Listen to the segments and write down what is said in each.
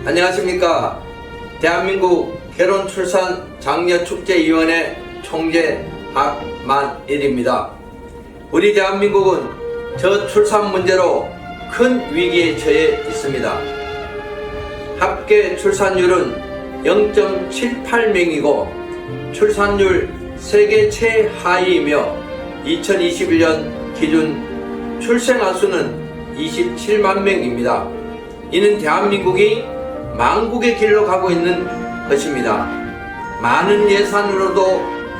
안녕하십니까. 대한민국 결혼출산 장려축제위원회 총재 박만일입니다. 우리 대한민국은 저출산 문제로 큰 위기에 처해 있습니다. 합계 출산율은 0.78명이고 출산율 세계 최하위이며 2021년 기준 출생아 수는 27만 명입니다. 이는 대한민국이 망국의 길로 가고 있는 것입니다. 많은 예산으로도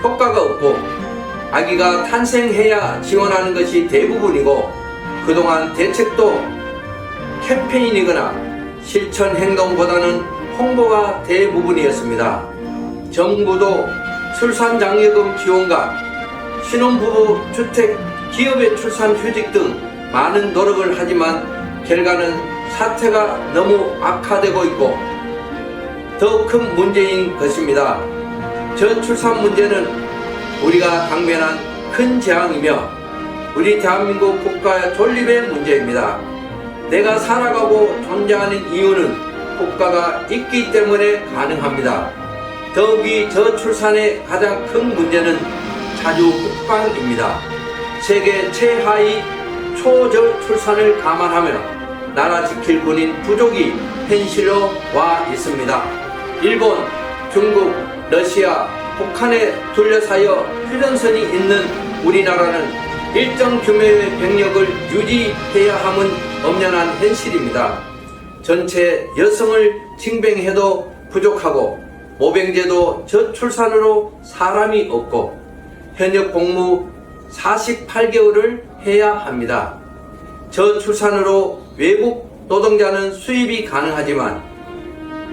효과가 없고 아기가 탄생해야 지원하는 것이 대부분이고 그동안 대책도 캠페인이거나 실천 행동보다는 홍보가 대부분이었습니다. 정부도 출산장려금 지원과 신혼부부 주택, 기업의 출산휴직 등 많은 노력을 하지만 결과는 사태가 너무 악화되고 있고 더 큰 문제인 것입니다. 저출산 문제는 우리가 당면한 큰 재앙이며 우리 대한민국 국가 존립의 문제입니다. 내가 살아가고 존재하는 이유는 국가가 있기 때문에 가능합니다. 더욱이 저출산의 가장 큰 문제는 자주 국방입니다. 세계 최하위 초저출산을 감안하며 나라 지킬 군인 부족이 현실로 와 있습니다. 일본, 중국, 러시아, 북한에 둘러싸여 휴전선이 있는 우리나라는 일정 규모의 병력을 유지해야 함은 엄연한 현실입니다. 전체 여성을 징병해도 부족하고 모병제도 저출산으로 사람이 없고 현역 복무 48개월을 해야 합니다. 저출산으로 외국 노동자는 수입이 가능하지만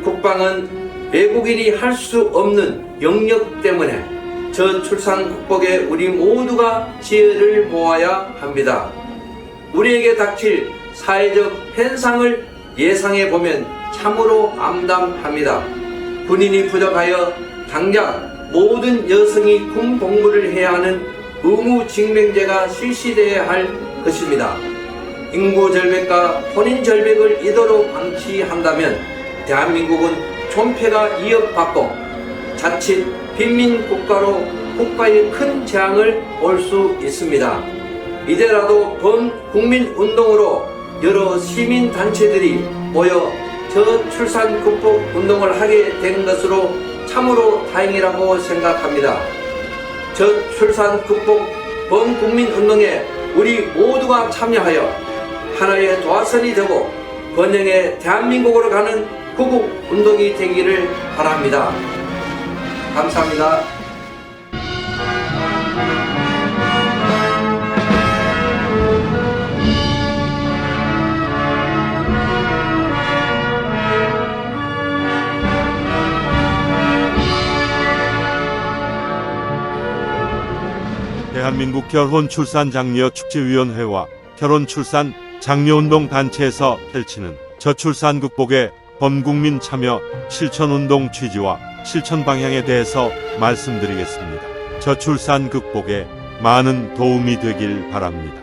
국방은 외국인이 할 수 없는 영역 때문에 저출산 극복에 우리 모두가 지혜를 모아야 합니다. 우리에게 닥칠 사회적 현상을 예상해 보면 참으로 암담합니다. 군인이 부족하여 당장 모든 여성이 군 복무를 해야 하는 의무징병제가 실시되어야 할 것입니다. 인구 절벽과 혼인 절벽을 이대로 방치한다면 대한민국은 존폐가 이어받고 자칫 빈민 국가로 국가의 큰 재앙을 올 수 있습니다. 이제라도 범국민 운동으로 여러 시민 단체들이 모여 저출산 극복 운동을 하게 된 것으로 참으로 다행이라고 생각합니다. 저출산 극복 범국민 운동에 우리 모두가 참여하여 하나의 도화선이 되고 번영의 대한민국으로 가는 구국 운동이 되기를 바랍니다. 감사합니다. 대한민국 결혼출산장려축제위원회와 결혼출산 장려운동 단체에서 펼치는 저출산 극복의 범국민 참여 실천운동 취지와 실천 방향에 대해서 말씀드리겠습니다. 저출산 극복에 많은 도움이 되길 바랍니다.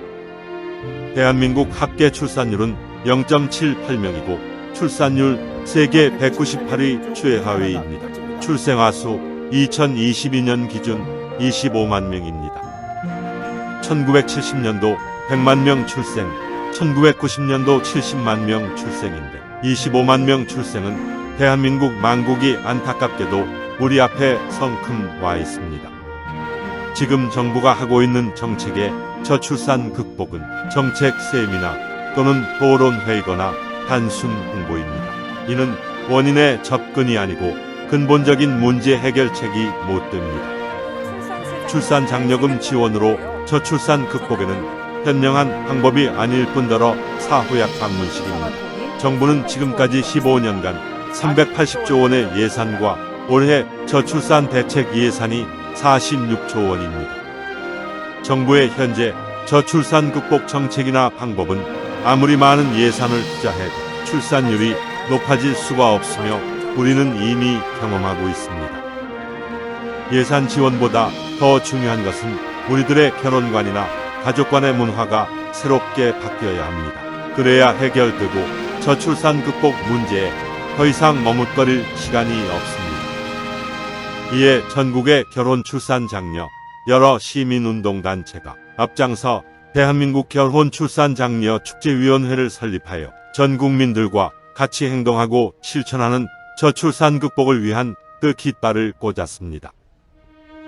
대한민국 합계 출산율은 0.78명이고 출산율 세계 198위 최하위입니다. 출생아 수 2022년 기준 25만 명입니다. 1970년도 100만 명 출생, 1990년도 70만 명 출생인데 25만 명 출생은 대한민국 망국이 안타깝게도 우리 앞에 성큼 와 있습니다. 지금 정부가 하고 있는 정책의 저출산 극복은 정책 세미나 또는 토론회이거나 단순 홍보입니다. 이는 원인의 접근이 아니고 근본적인 문제 해결책이 못 됩니다. 출산 장려금 지원으로 저출산 극복에는 현명한 방법이 아닐 뿐더러 사후약 방문식입니다. 정부는 지금까지 15년간 380조 원의 예산과 올해 저출산 대책 예산이 46조 원입니다. 정부의 현재 저출산 극복 정책이나 방법은 아무리 많은 예산을 투자해도 출산율이 높아질 수가 없으며 우리는 이미 경험하고 있습니다. 예산 지원보다 더 중요한 것은 우리들의 결혼관이나 가족 간의 문화가 새롭게 바뀌어야 합니다. 그래야 해결되고 저출산 극복 문제에 더 이상 머뭇거릴 시간이 없습니다. 이에 전국의 결혼 출산 장려 여러 시민운동단체가 앞장서 대한민국 결혼 출산 장려 축제위원회를 설립하여 전 국민들과 같이 행동하고 실천하는 저출산 극복을 위한 뜻깃발을 꽂았습니다.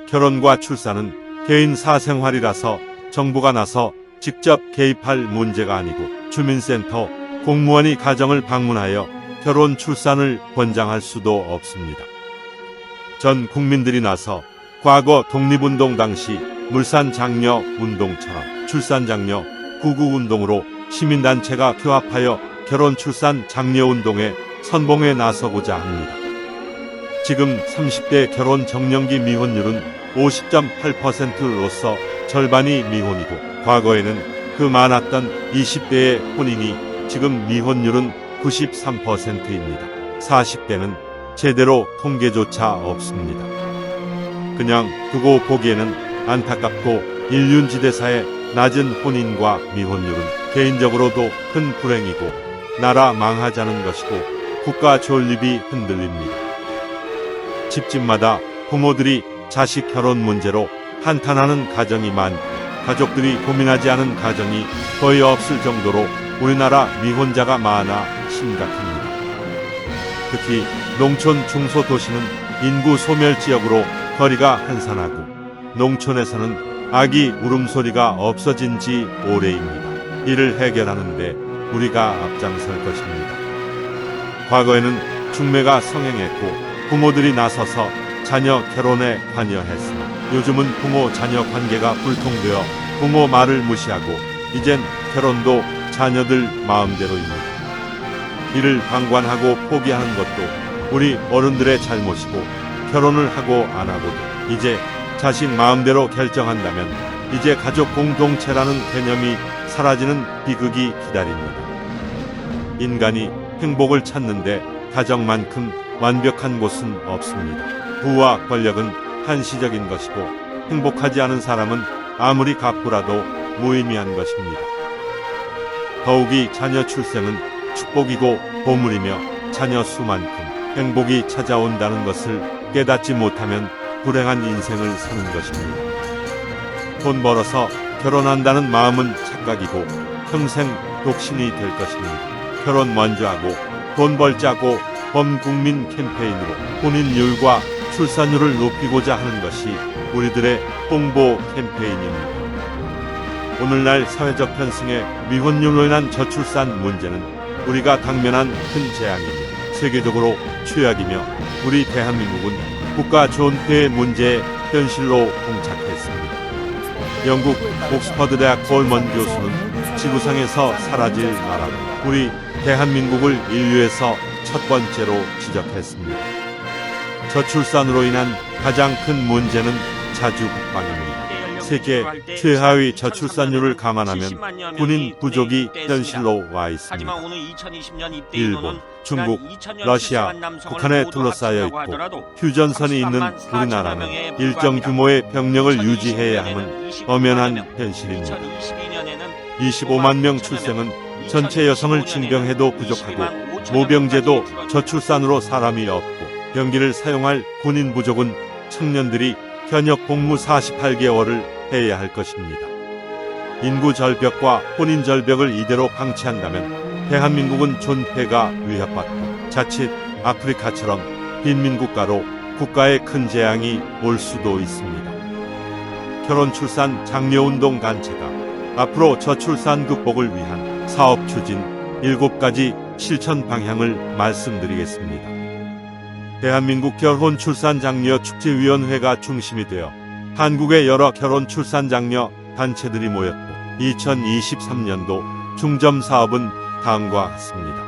결혼과 출산은 개인 사생활이라서 정부가 나서 직접 개입할 문제가 아니고 주민센터, 공무원이 가정을 방문하여 결혼 출산을 권장할 수도 없습니다. 전 국민들이 나서 과거 독립운동 당시 물산장려 운동처럼 출산장려 구구운동으로 시민단체가 교합하여 결혼 출산 장려 운동에 선봉에 나서고자 합니다. 지금 30대 결혼 정년기 미혼율은 50.8%로서 절반이 미혼이고 과거에는 그 많았던 20대의 혼인이 지금 미혼율은 93%입니다. 40대는 제대로 통계조차 없습니다. 그냥 두고 보기에는 안타깝고 일륜지대사의 낮은 혼인과 미혼율은 개인적으로도 큰 불행이고 나라 망하자는 것이고 국가 존립이 흔들립니다. 집집마다 부모들이 자식 결혼 문제로 한탄하는 가정이 많고 가족들이 고민하지 않은 가정이 거의 없을 정도로 우리나라 미혼자가 많아 심각합니다. 특히 농촌 중소도시는 인구 소멸 지역으로 거리가 한산하고 농촌에서는 아기 울음소리가 없어진 지 오래입니다. 이를 해결하는 데 우리가 앞장설 것입니다. 과거에는 중매가 성행했고 부모들이 나서서 자녀 결혼에 관여했으나 요즘은 부모 자녀 관계가 불통되어 부모 말을 무시하고 이젠 결혼도 자녀들 마음대로입니다. 이를 방관하고 포기하는 것도 우리 어른들의 잘못이고 결혼을 하고 안 하고도 이제 자식 마음대로 결정한다면 이제 가족 공동체라는 개념이 사라지는 비극이 기다립니다. 인간이 행복을 찾는데 가정만큼 완벽한 곳은 없습니다. 부와 권력은 한시적인 것이고 행복하지 않은 사람은 아무리 가꾸라도 무의미한 것입니다. 더욱이 자녀 출생은 축복이고 보물이며 자녀 수만큼 행복이 찾아온다는 것을 깨닫지 못하면 불행한 인생을 사는 것입니다. 돈 벌어서 결혼한다는 마음은 착각이고 평생 독신이 될 것입니다. 결혼 먼저 하고 돈 벌자고 범국민 캠페인으로 혼인율과 출산율을 높이고자 하는 것이 우리들의 홍보 캠페인입니다. 오늘날 사회적 편승의 미혼율로 인한 저출산 문제는 우리가 당면한 큰 재앙이며 세계적으로 최악이며 우리 대한민국은 국가 존폐의 문제에 현실로 봉착했습니다. 영국 옥스퍼드 대학 콜먼 교수는 지구상에서 사라질 나라로 우리 대한민국을 인류에서 첫 번째로 지적했습니다. 저출산으로 인한 가장 큰 문제는 자주 국방입니다. 세계 최하위 저출산율을 감안하면 군인 부족이 현실로 와 있습니다. 일본, 중국, 러시아, 북한에 둘러싸여 있고 휴전선이 있는 우리나라는 일정 규모의 병력을 유지해야 하는 엄연한 현실입니다. 25만 명 출생은 전체 여성을 징병해도 부족하고 모병제도 저출산으로 사람이 없고 병기를 사용할 군인 부족은 청년들이 현역 복무 48개월을 해야 할 것입니다. 인구 절벽과 혼인 절벽을 이대로 방치한다면 대한민국은 존폐가 위협받고 자칫 아프리카처럼 빈민국가로 국가에 큰 재앙이 올 수도 있습니다. 결혼 출산 장려운동 단체가 앞으로 저출산 극복을 위한 사업 추진 7가지 실천 방향을 말씀드리겠습니다. 대한민국 결혼 출산 장려 축제위원회가 중심이 되어 한국의 여러 결혼 출산 장려 단체들이 모였고 2023년도 중점 사업은 다음과 같습니다.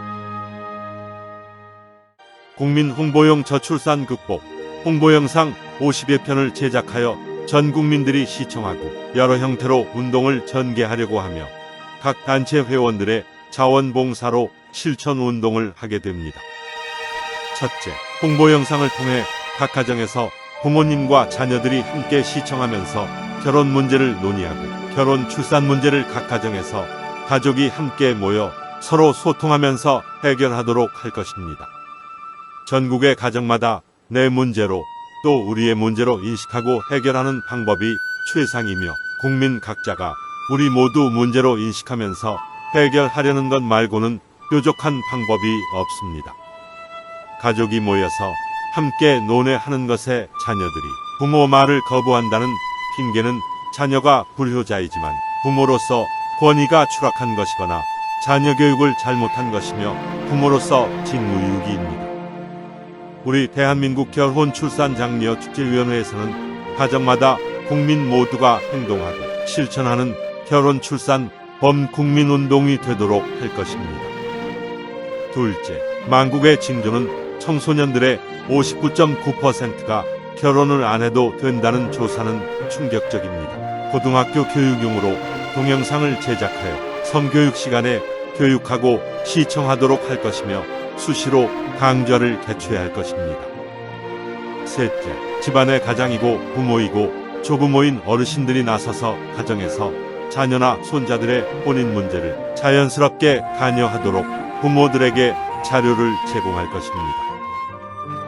국민 홍보용 저출산 극복 홍보 영상 50여 편을 제작하여 전 국민들이 시청하고 여러 형태로 운동을 전개하려고 하며 각 단체 회원들의 자원봉사로 실천 운동을 하게 됩니다. 첫째, 홍보 영상을 통해 각 가정에서 부모님과 자녀들이 함께 시청하면서 결혼 문제를 논의하고 결혼 출산 문제를 각 가정에서 가족이 함께 모여 서로 소통하면서 해결하도록 할 것입니다. 전국의 가정마다 내 문제로 또 우리의 문제로 인식하고 해결하는 방법이 최상이며 국민 각자가 우리 모두 문제로 인식하면서 해결하려는 것 말고는 뾰족한 방법이 없습니다. 가족이 모여서 함께 논의하는 것에 자녀들이 부모 말을 거부한다는 핑계는 자녀가 불효자이지만 부모로서 권위가 추락한 것이거나 자녀 교육을 잘못한 것이며 부모로서 직무유기입니다. 우리 대한민국 결혼 출산 장려 축제위원회에서는 가정마다 국민 모두가 행동하고 실천하는 결혼 출산 범국민운동이 되도록 할 것입니다. 둘째, 만국의 징조는 청소년들의 59.9%가 결혼을 안 해도 된다는 조사는 충격적입니다. 고등학교 교육용으로 동영상을 제작하여 성교육 시간에 교육하고 시청하도록 할 것이며 수시로 강좌를 개최할 것입니다. 셋째, 집안의 가장이고 부모이고 조부모인 어르신들이 나서서 가정에서 자녀나 손자들의 혼인 문제를 자연스럽게 관여하도록 부모들에게 자료를 제공할 것입니다.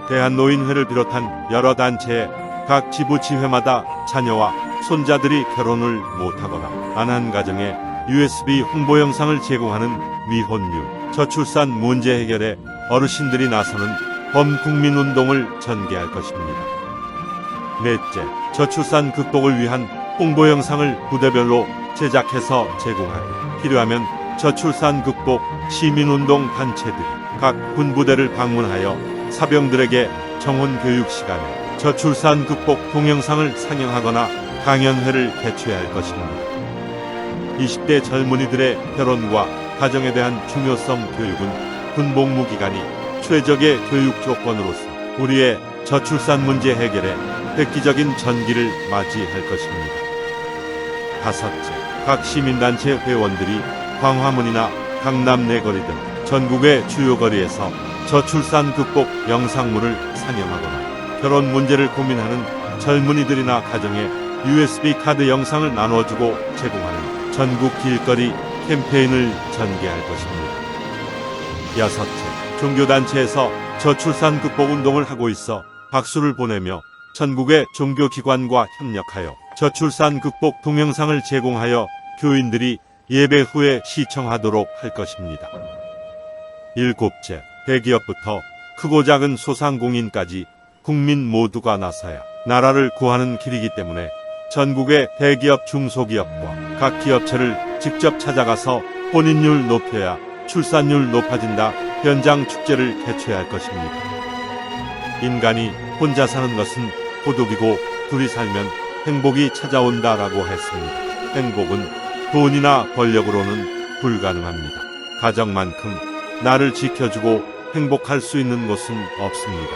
대한노인회를 비롯한 여러 단체의 각 지부지회마다 자녀와 손자들이 결혼을 못하거나 안 한 가정에 USB 홍보 영상을 제공하는 미혼율, 저출산 문제 해결에 어르신들이 나서는 범국민운동을 전개할 것입니다. 넷째, 저출산 극복을 위한 홍보 영상을 부대별로 제작해서 제공하고 필요하면 저출산 극복 시민운동 단체들이 각 군부대를 방문하여 사병들에게 정원 교육 시간에 저출산 극복 동영상을 상영하거나 강연회를 개최할 것입니다. 20대 젊은이들의 결혼과 가정에 대한 중요성 교육은 군복무 기간이 최적의 교육 조건으로서 우리의 저출산 문제 해결에 획기적인 전기를 맞이할 것입니다. 다섯째, 각 시민단체 회원들이 광화문이나 강남 내거리 등 전국의 주요 거리에서 저출산 극복 영상물을 상영하거나 결혼 문제를 고민하는 젊은이들이나 가정에 USB 카드 영상을 나눠주고 제공하는 전국 길거리 캠페인을 전개할 것입니다. 여섯째, 종교단체에서 저출산 극복 운동을 하고 있어 박수를 보내며 전국의 종교기관과 협력하여 저출산 극복 동영상을 제공하여 교인들이 예배 후에 시청하도록 할 것입니다. 일곱째, 대기업부터 크고 작은 소상공인까지 국민 모두가 나서야 나라를 구하는 길이기 때문에 전국의 대기업 중소기업과 각 기업체를 직접 찾아가서 혼인율 높여야 출산율 높아진다 현장 축제를 개최할 것입니다. 인간이 혼자 사는 것은 고독이고 둘이 살면 행복이 찾아온다라고 했습니다. 행복은 돈이나 권력으로는 불가능합니다. 가정만큼 나를 지켜주고 행복할 수 있는 곳은 없습니다.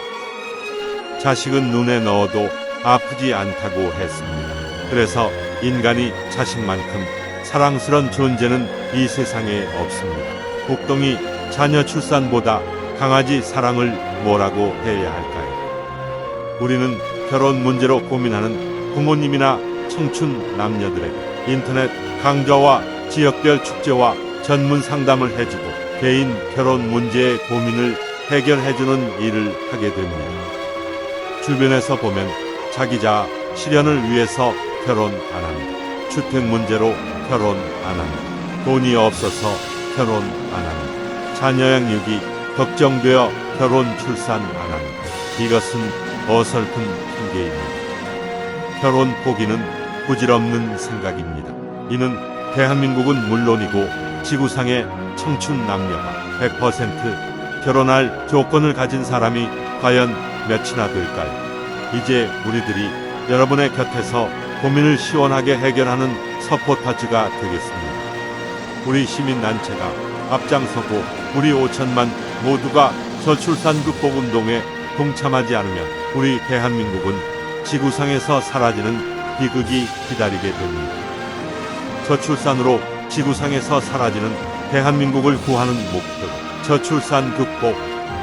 자식은 눈에 넣어도 아프지 않다고 했습니다. 그래서 인간이 자식만큼 사랑스런 존재는 이 세상에 없습니다. 복덩이 자녀 출산보다 강아지 사랑을 뭐라고 해야 할까요? 우리는 결혼 문제로 고민하는 부모님이나 청춘 남녀들에게 인터넷 강좌와 지역별 축제와 전문 상담을 해주고 개인 결혼 문제의 고민을 해결해주는 일을 하게 됩니다. 주변에서 보면 자기 자아 실현을 위해서 결혼 안 합니다. 주택 문제로 결혼 안 합니다. 돈이 없어서 결혼 안 합니다. 자녀 양육이 걱정되어 결혼 출산 안 합니다. 이것은 어설픈 핑계입니다. 결혼 포기는 부질없는 생각입니다. 이는 대한민국은 물론이고 지구상의 청춘 남녀가 100% 결혼할 조건을 가진 사람이 과연 몇이나 될까요? 이제 우리들이 여러분의 곁에서 고민을 시원하게 해결하는 서포터즈가 되겠습니다. 우리 시민단체가 앞장서고 우리 5천만 모두가 저출산 극복 운동에 동참하지 않으면 우리 대한민국은 지구상에서 사라지는 비극이 기다리게 됩니다. 저출산으로 지구상에서 사라지는 대한민국을 구하는 목표로 저출산 극복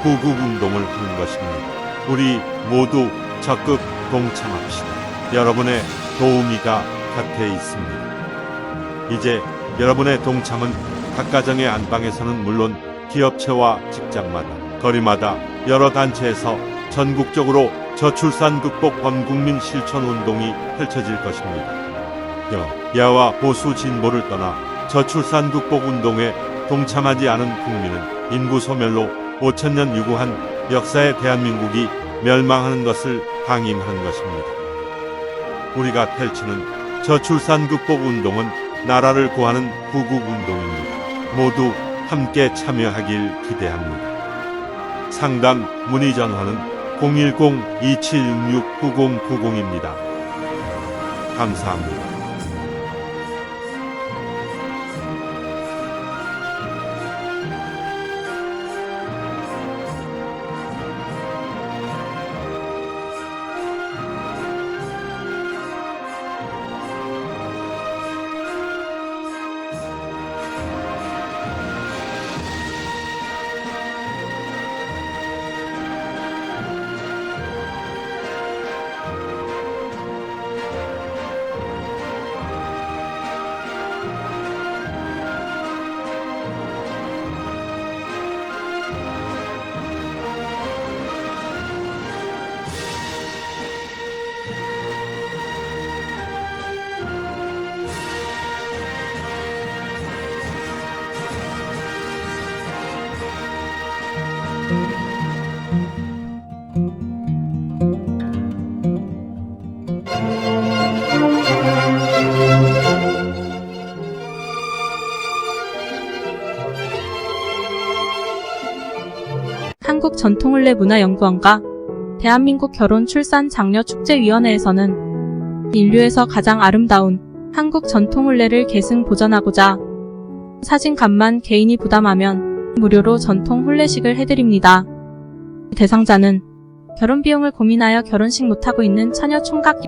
구국운동을 하는 것입니다. 우리 모두 적극 동참합시다. 여러분의 도우미가 곁에 있습니다. 이제 여러분의 동참은 각 가정의 안방에서는 물론 기업체와 직장마다 거리마다 여러 단체에서 전국적으로 저출산 극복 범국민 실천 운동이 펼쳐질 것입니다. 야와 보수 진보를 떠나 저출산 극복 운동에 동참하지 않은 국민은 인구 소멸로 5천년 유구한 역사의 대한민국이 멸망하는 것을 방임하는 것입니다. 우리가 펼치는 저출산 극복 운동은 나라를 구하는 구국 운동입니다. 모두 함께 참여하길 기대합니다. 상담 문의 전화는 010-2766-9090입니다. 감사합니다. 한국전통을레문화연구원과 대한민국 결혼출산장려축제위원회에서는 인류에서 가장 아름다운 한국전통을레를 계승 보존하고자 사진값만 개인이 부담하면 무료로 전통 혼례식을 해드립니다. 대상자는 결혼비용을 고민하여 결혼식 못하고 있는 처녀 총각,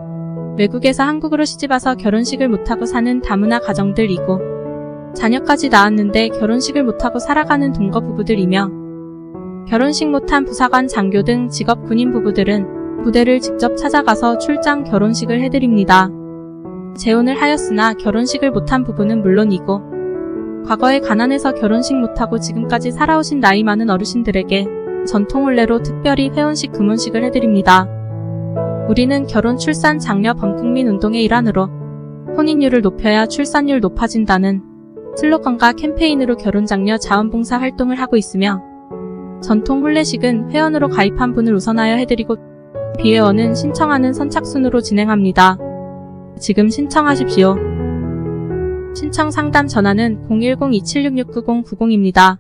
외국에서 한국으로 시집와서 결혼식을 못하고 사는 다문화 가정들이고 자녀까지 낳았는데 결혼식을 못하고 살아가는 동거 부부들이며 결혼식 못한 부사관, 장교 등 직업 군인 부부들은 부대를 직접 찾아가서 출장 결혼식을 해드립니다. 재혼을 하였으나 결혼식을 못한 부부는 물론이고 과거에 가난해서 결혼식 못하고 지금까지 살아오신 나이 많은 어르신들에게 전통혼례로 특별히 회혼식, 금혼식을 해드립니다. 우리는 결혼, 출산, 장려 범국민 운동의 일환으로 혼인율을 높여야 출산율 높아진다는 슬로건과 캠페인으로 결혼장려 자원봉사 활동을 하고 있으며 전통 혼례식은 회원으로 가입한 분을 우선하여 해드리고 비회원은 신청하는 선착순으로 진행합니다. 지금 신청하십시오. 신청 상담 전화는 010-2766-9090입니다.